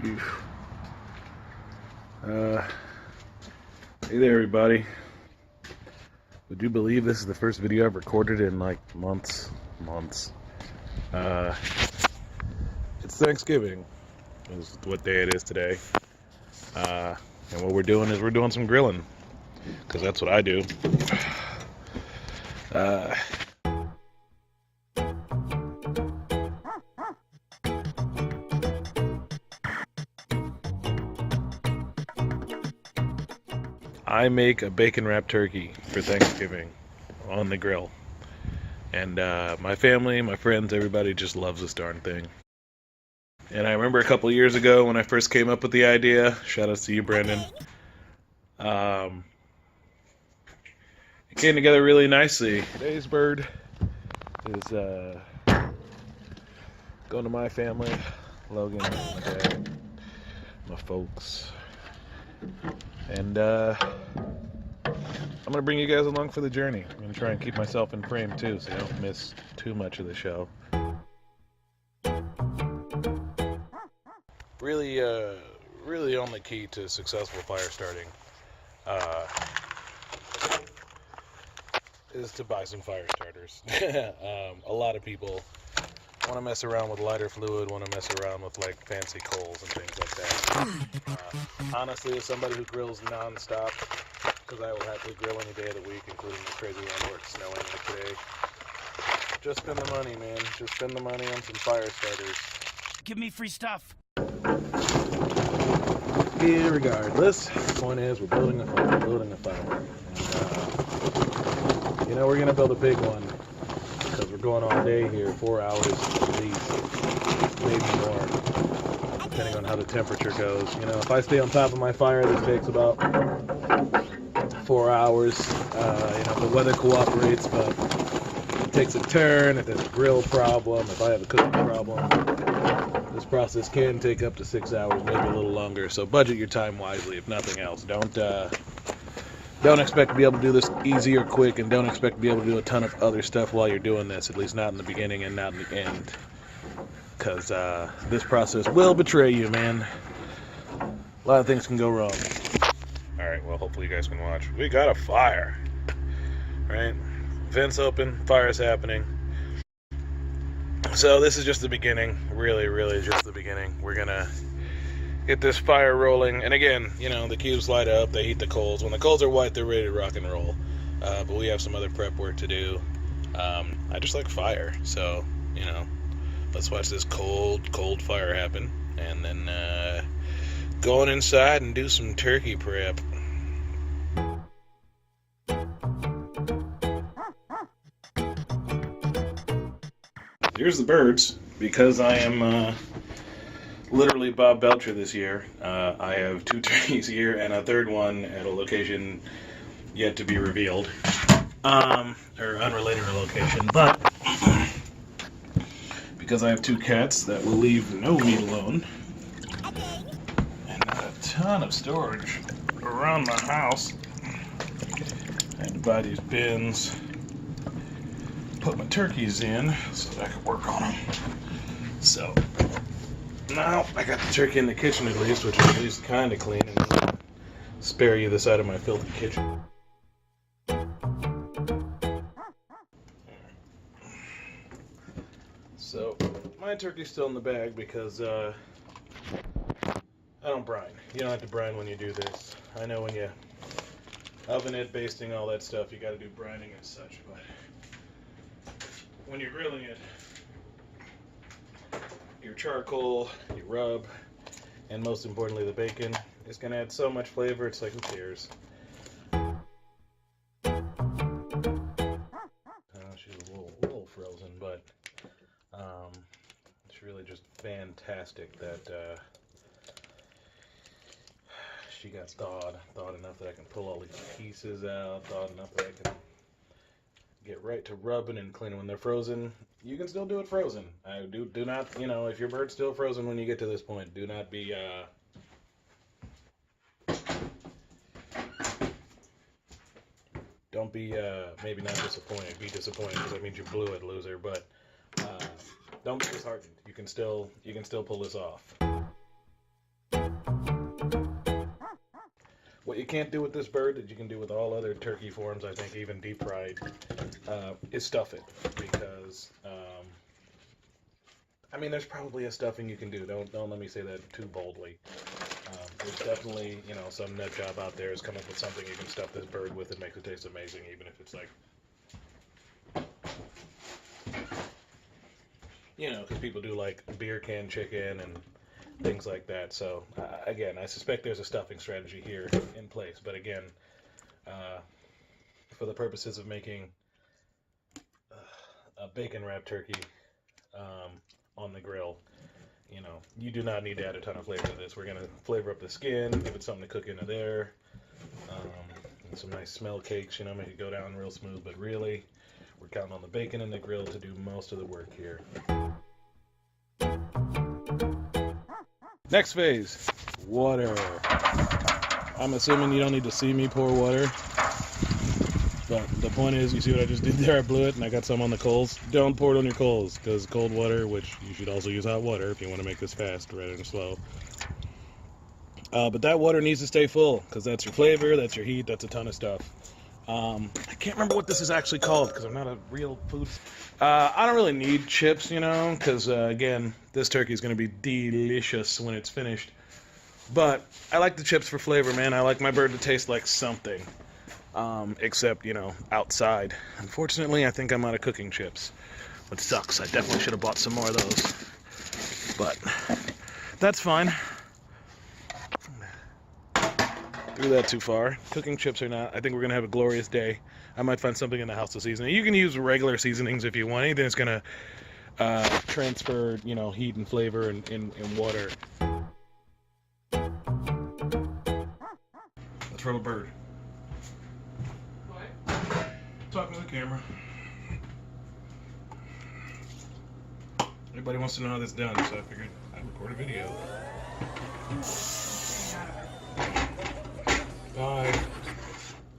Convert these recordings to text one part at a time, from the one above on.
Hey there, everybody. Would you believe this is the first video I've recorded in like months? It's Thanksgiving is what day it is today. And what we're doing is we're doing some grilling, because that's what I do. I make a bacon wrapped turkey for Thanksgiving on the grill. And my family, my friends, everybody just loves this darn thing. And I remember a couple of years ago when I first came up with the idea, shout out to you, Brandon, it came together really nicely. Today's bird is going to my family, Logan, my dad, my folks. And I'm going to bring you guys along for the journey. I'm going to try and keep myself in frame too, so I don't miss too much of the show. Really only key to successful fire starting is to buy some fire starters. A lot of people want to mess around with lighter fluid, want to mess around with like fancy coals and things like that. Honestly, as somebody who grills non-stop, because I will happily grill any day of the week, including the crazy one where it's snowing like today, just spend the money, man. Just spend the money on some fire starters. Give me free stuff. Irregardless, the point is we're building a fire. And, you know, we're going to build a big one because we're going all day here, 4 hours at least, maybe more, depending on how the temperature goes. You know, if I stay on top of my fire, this takes about 4 hours. You know, if the weather cooperates, but if it takes a turn, if there's a grill problem, if I have a cooking problem, this process can take up to 6 hours, maybe a little longer. So budget your time wisely, if nothing else. Don't expect to be able to do this easy or quick, and don't expect to be able to do a ton of other stuff while you're doing this, at least not in the beginning and not in the end. Because this process will betray you, man. A lot of things can go wrong. Alright, well, hopefully you guys can watch. We got a fire. Right? Vents open, fire's happening. So this is just the beginning, really just the beginning. We're gonna get this fire rolling, and again, you know, the cubes light up, they heat the coals. When the coals are white, they're ready to rock and roll. But we have some other prep work to do. I just like fire, so, you know, let's watch this cold fire happen, and then go on inside and do some turkey prep. Here's the birds, because I am literally Bob Belcher this year. I have 2 turkeys here and a third one at a location yet to be revealed, or unrelated location, but because I have 2 cats that will leave no meat alone, and a ton of storage around my house, I had to buy these bins, put my turkeys in so that I could work on them. So now I got the turkey in the kitchen at least, which is at least kind of clean, and spare you the side of my filthy kitchen. So my turkey's still in the bag because I don't brine. You don't have to brine when you do this. I know when you oven it, basting, all that stuff, you got to do brining and such, but when you're grilling it, your charcoal, your rub, and most importantly the bacon is going to add so much flavor, it's like, who cares? She's a little frozen, but it's really just fantastic that she got thawed enough that I can pull all these pieces out, thawed enough that I can get right to rubbing and cleaning. When they're frozen, you can still do it frozen. Do not, you know, if your bird's still frozen when you get to this point, do not be don't be maybe not disappointed. Be disappointed because that means you blew it, loser. But don't be disheartened. You can still pull this off. What you can't do with this bird that you can do with all other turkey forms, I think, even deep fried, is stuff it. Because, I mean, there's probably a stuffing you can do. Don't let me say that too boldly. There's definitely, you know, some nut job out there has come up with something you can stuff this bird with that makes it taste amazing, even if it's like, you know, because people do like beer can chicken and things like that. So again, I suspect there's a stuffing strategy here in place. But again, for the purposes of making a bacon wrapped turkey on the grill, you know, you do not need to add a ton of flavor to this. We're gonna flavor up the skin, give it something to cook into there, and some nice smell cakes, you know, make it go down real smooth. But really, we're counting on the bacon and the grill to do most of the work here. Next phase, water. I'm assuming you don't need to see me pour water, but the point is, you see what I just did there? I blew it and I got some on the coals. Don't pour it on your coals, because cold water, which you should also use hot water if you want to make this fast rather than slow. But that water needs to stay full, because that's your flavor, that's your heat, that's a ton of stuff. I can't remember what this is actually called, because I'm not a real food. I don't really need chips, you know, because again, this turkey is going to be delicious when it's finished. But I like the chips for flavor, man. I like my bird to taste like something, except, you know, outside. Unfortunately, I think I'm out of cooking chips, which sucks. I definitely should have bought some more of those, but that's fine. Threw that too far. Cooking chips or not, I think we're gonna have a glorious day. I might find something in the house to season it. You can use regular seasonings if you want. Anything that's gonna transfer, you know, heat and flavor in water. Let's rub a bird. What? Talking to the camera. Everybody wants to know how this is done, so I figured I'd record a video.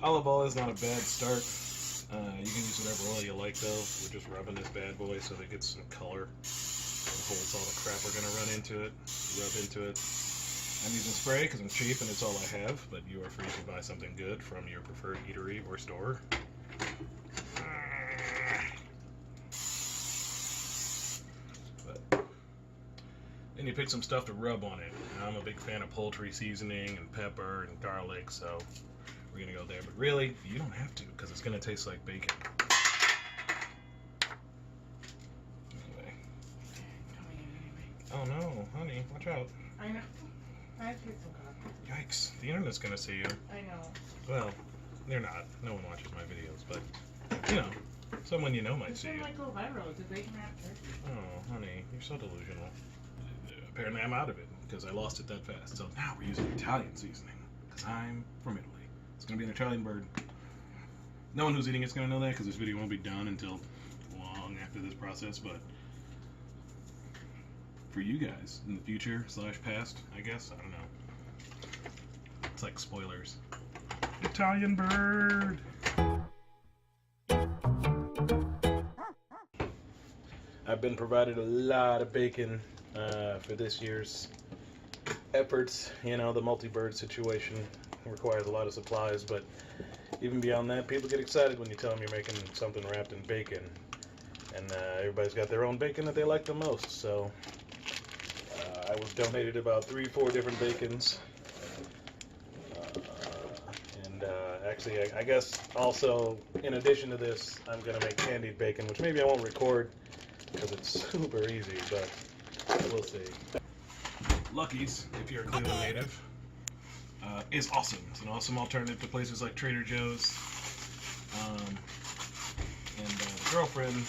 Olive oil is not a bad start. You can use whatever oil you like, though. We're just rubbing this bad boy so that it gets some color and holds all the crap we're going to run into it, rub into it. I'm using spray because I'm cheap and it's all I have, but you are free to buy something good from your preferred eatery or store. But then you pick some stuff to rub on it. I'm a big fan of poultry seasoning and pepper and garlic, so we're gonna go there. But really, you don't have to, because it's gonna taste like bacon. Anyway. Oh no, honey, watch out. I know. I have to get some coffee. Yikes, the internet's gonna see you. I know. Well, they're not. No one watches my videos, but, you know, someone you know might see you. This might go viral. It's a bacon wrapped turkey. Oh, honey, you're so delusional. Apparently I'm out of it, because I lost it that fast. So now we're using Italian seasoning, because I'm from Italy. It's going to be an Italian bird. No one who's eating it's going to know that, because this video won't be done until long after this process, but for you guys in the future / past, I guess, I don't know. It's like spoilers. Italian bird! I've been provided a lot of bacon for this year's efforts. You know, the multi-bird situation requires a lot of supplies, but even beyond that, people get excited when you tell them you're making something wrapped in bacon. And everybody's got their own bacon that they like the most, so I was donated about 3-4 different bacons. Actually, I guess also, in addition to this, I'm going to make candied bacon, which maybe I won't record because it's super easy, but we'll see. Lucky's, if you're a Cleveland native, is awesome. It's an awesome alternative to places like Trader Joe's. The girlfriend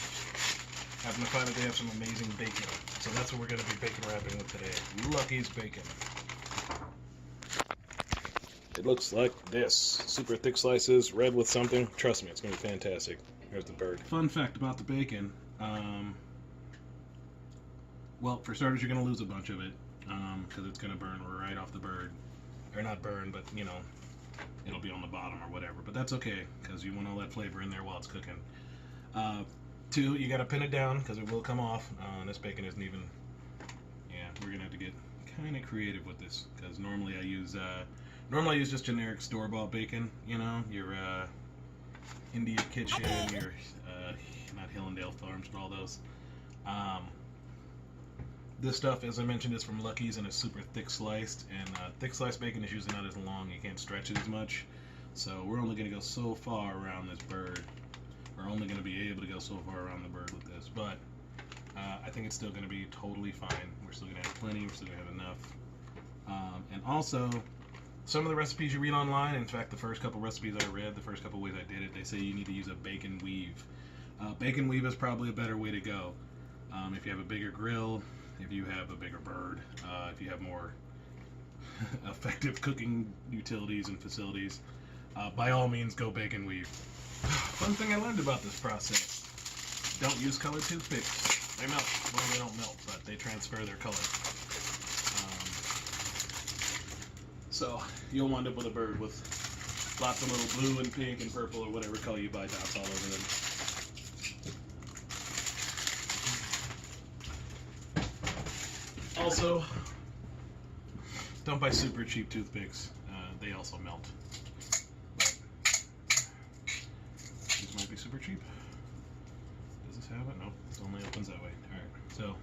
happened to find that they have some amazing bacon. So that's what we're going to be bacon wrapping with today. Lucky's bacon. It looks like this. Super thick slices, red with something. Trust me, it's going to be fantastic. Here's the bird. Fun fact about the bacon. Well, for starters, you're going to lose a bunch of it because it's going to burn right off the bird. Or not burn, but, you know, it'll be on the bottom or whatever. But that's okay because you want all that flavor in there while it's cooking. 2, you got to pin it down because it will come off. This bacon isn't even... Yeah, we're going to have to get kind of creative with this because normally I use Normally I use just generic store-bought bacon, you know, your India Kitchen, your not Hillendale Farms, but all those. This stuff, as I mentioned, is from Lucky's and is super thick sliced, and thick sliced bacon is usually not as long, you can't stretch it as much. So we're only going to go so far around this bird. We're only going to be able to go so far around the bird with this, but I think it's still going to be totally fine. We're still going to have plenty, we're still going to have enough. And also, some of the recipes you read online, in fact the first couple recipes I read, the first couple ways I did it, they say you need to use a bacon weave. Bacon weave is probably a better way to go. If you have a bigger grill, if you have a bigger bird, if you have more effective cooking utilities and facilities, by all means go bacon weave. Fun thing I learned about this process: don't use colored toothpicks. They melt. Well, they don't melt, but they transfer their color. So you'll wind up with a bird with lots of little blue and pink and purple or whatever color you buy dots all over them. Also, don't buy super cheap toothpicks. They also melt. But these might be super cheap. Does this have it? Nope. It only opens that way. Alright. So,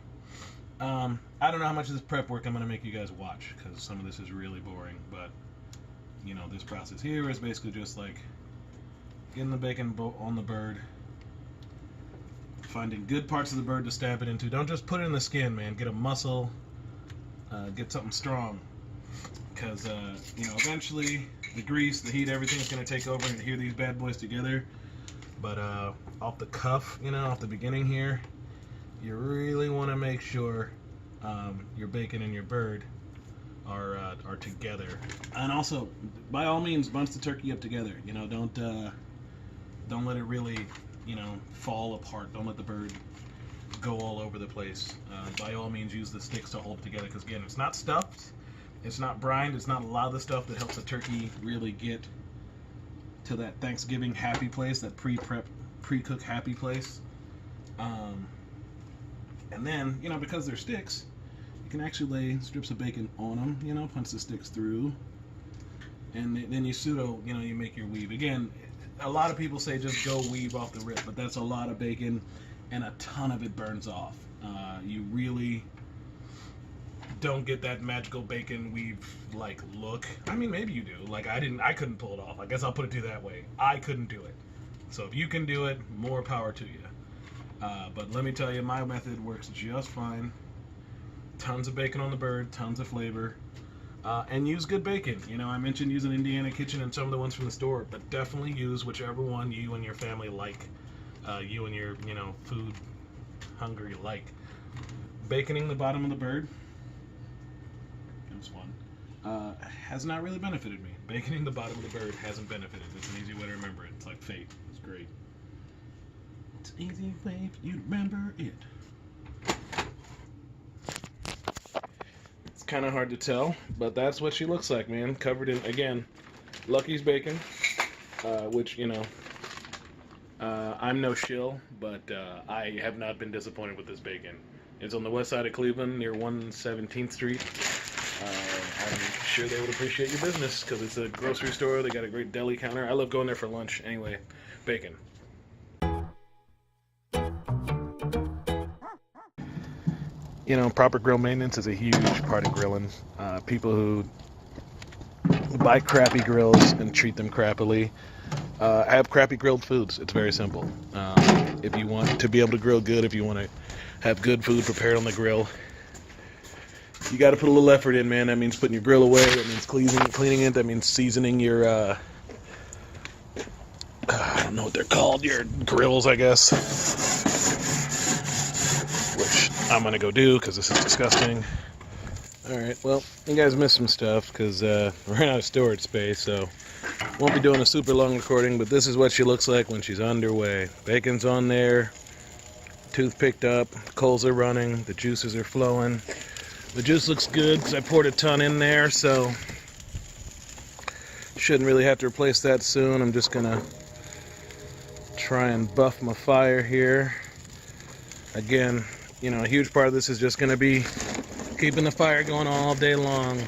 I don't know how much of this prep work I'm going to make you guys watch, because some of this is really boring. But, you know, this process here is basically just like getting the bacon on the bird, finding good parts of the bird to stab it into. Don't just put it in the skin, man. Get a muscle. Get something strong, because you know, eventually the grease, the heat, everything's going to take over and adhere these bad boys together. But off the cuff, you know, off the beginning here, you really want to make sure your bacon and your bird are together. And also, by all means, bunch the turkey up together. You know, don't let it really, you know, fall apart. Don't let the bird go all over the place. By all means, use the sticks to hold it together, because again, it's not stuffed, it's not brined, it's not a lot of the stuff that helps the turkey really get to that Thanksgiving happy place, that pre-prep, pre-cook happy place. And then, you know, because they're sticks, you can actually lay strips of bacon on them, you know, punch the sticks through, and then you pseudo, you know, you make your weave. Again, a lot of people say just go weave off the rip, but that's a lot of bacon, and a ton of it burns off. You really don't get that magical bacon weave like look. I mean, maybe you do. Like I couldn't pull it off. I guess I'll put it to you that way. I couldn't do it. So if you can do it, more power to you. But let me tell you, my method works just fine. Tons of bacon on the bird, tons of flavor, and use good bacon. You know, I mentioned using Indiana Kitchen and some of the ones from the store, but definitely use whichever one you and your family like. You and your, you know, food hungry like. Baconing the bottom of the bird, there's one, has not really benefited me. Baconing the bottom of the bird hasn't benefited. It's an easy way to remember it. It's like fate. It's great. It's an easy way for you to remember it. It's kind of hard to tell, but that's what she looks like, man. Covered in, again, Lucky's bacon, which, you know, I'm no shill, but I have not been disappointed with this bacon. It's on the west side of Cleveland near 117th Street. I'm sure they would appreciate your business, because it's a grocery store. They got a great deli counter. I love going there for lunch. Anyway, bacon. You know, proper grill maintenance is a huge part of grilling. People who buy crappy grills and treat them crappily have crappy grilled foods. It's very simple. If you want to be able to grill good, if you want to have good food prepared on the grill, you got to put a little effort in, man. That means putting your grill away. That means cleaning it. That means seasoning your, I don't know what they're called, your grills, I guess. Which I'm going to go do, because this is disgusting. Alright, well, you guys missed some stuff, because we're out of storage space, so won't be doing a super long recording, but this is what she looks like when she's underway. Bacon's on there, tooth picked up, coals are running, the juices are flowing. The juice looks good because I poured a ton in there, so shouldn't really have to replace that soon. I'm just gonna try and buff my fire here. Again, you know, a huge part of this is just gonna be keeping the fire going all day long.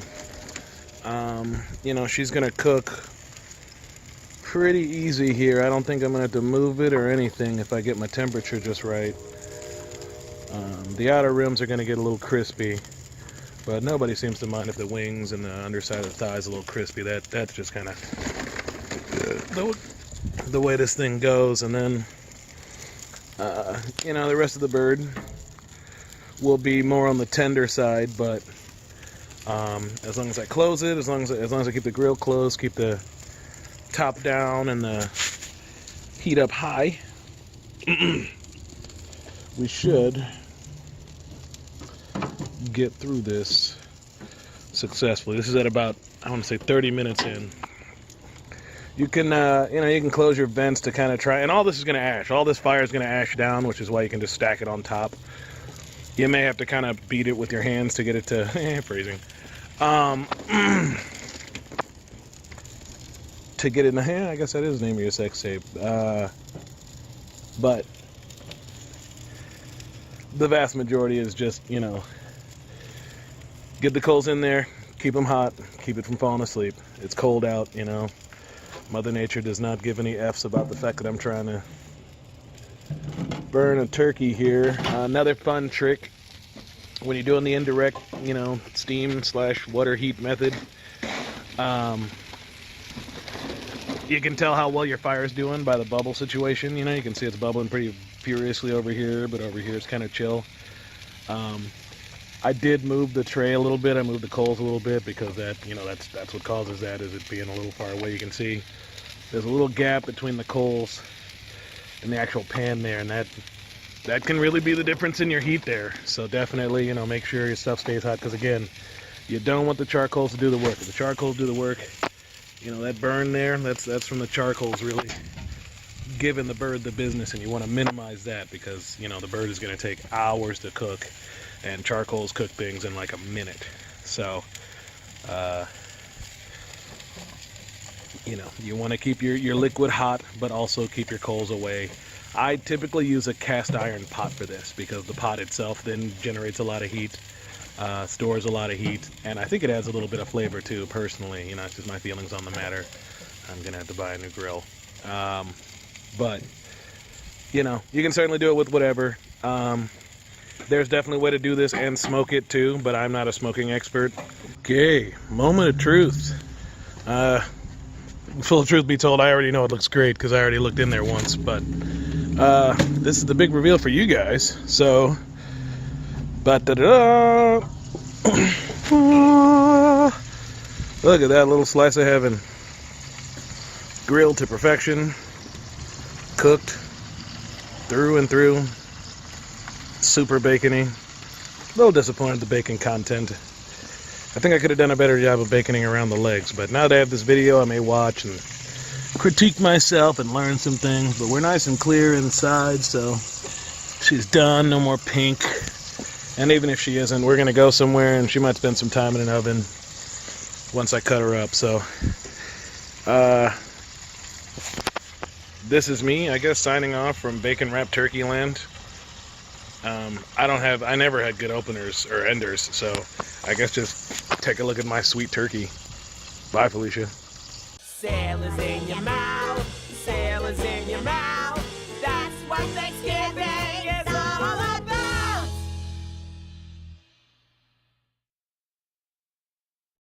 You know, she's gonna cook pretty easy here. I don't think I'm gonna have to move it or anything if I get my temperature just right. The outer rims are gonna get a little crispy, but nobody seems to mind if the wings and the underside of the thigh is a little crispy. That's just kind of the way this thing goes. And then you know, the rest of the bird will be more on the tender side, but as long as I close it, as long as I keep the grill closed, keep the top down and the heat up high, we should get through this successfully. This is at about, I want to say 30 minutes in. You can, you know, you can close your vents to kind of try, and all this is going to ash. All this fire is going to ash down, which is why you can just stack it on top. You may have to kind of beat it with your hands to get it to, freezing. To get it in the hand, I guess that is the name of your sex tape. But the vast majority is just, you know, get the coals in there, keep them hot, keep it from falling asleep. It's cold out, you know. Mother Nature does not give any F's about the fact that I'm trying to burn a turkey here. Another fun trick when you're doing the indirect, you know, steam / water heat method, you can tell how well your fire is doing by the bubble situation. You know, you can see it's bubbling pretty furiously over here, but over here it's kind of chill. I did move the tray a little bit. I moved the coals a little bit because that, you know, that's what causes that, is it being a little far away. You can see there's a little gap between the coals and the actual pan there, and that can really be the difference in your heat there. So definitely, you know, make sure your stuff stays hot, because again, you don't want the charcoals to do the work. If the charcoals do the work, you know, that burn there, that's from the charcoals really giving the bird the business, and you want to minimize that, because, you know, the bird is going to take hours to cook, and charcoals cook things in like a minute. So you know, you want to keep your liquid hot, but also keep your coals away. I typically use a cast iron pot for this, because the pot itself then generates a lot of heat, stores a lot of heat, and I think it adds a little bit of flavor too, personally. You know, it's just my feelings on the matter. I'm gonna have to buy a new grill. But you know, you can certainly do it with whatever. There's definitely a way to do this and smoke it too, but I'm not a smoking expert. Okay, moment of truth. Full truth be told, I already know it looks great because I already looked in there once, but this is the big reveal for you guys. So, look at that little slice of heaven. Grilled to perfection, cooked through and through, super bacony. A little disappointed the bacon content. I think I could have done a better job of baconing around the legs, but now that I have this video, I may watch and critique myself and learn some things. But we're nice and clear inside, so she's done, no more pink. And even if she isn't, we're gonna go somewhere and she might spend some time in an oven once I cut her up. So this is me, I guess, signing off from Bacon Wrapped Turkey Land. I never had good openers or enders, so I guess just take a look at my sweet turkey. Bye, Felicia. Sailors in your mind.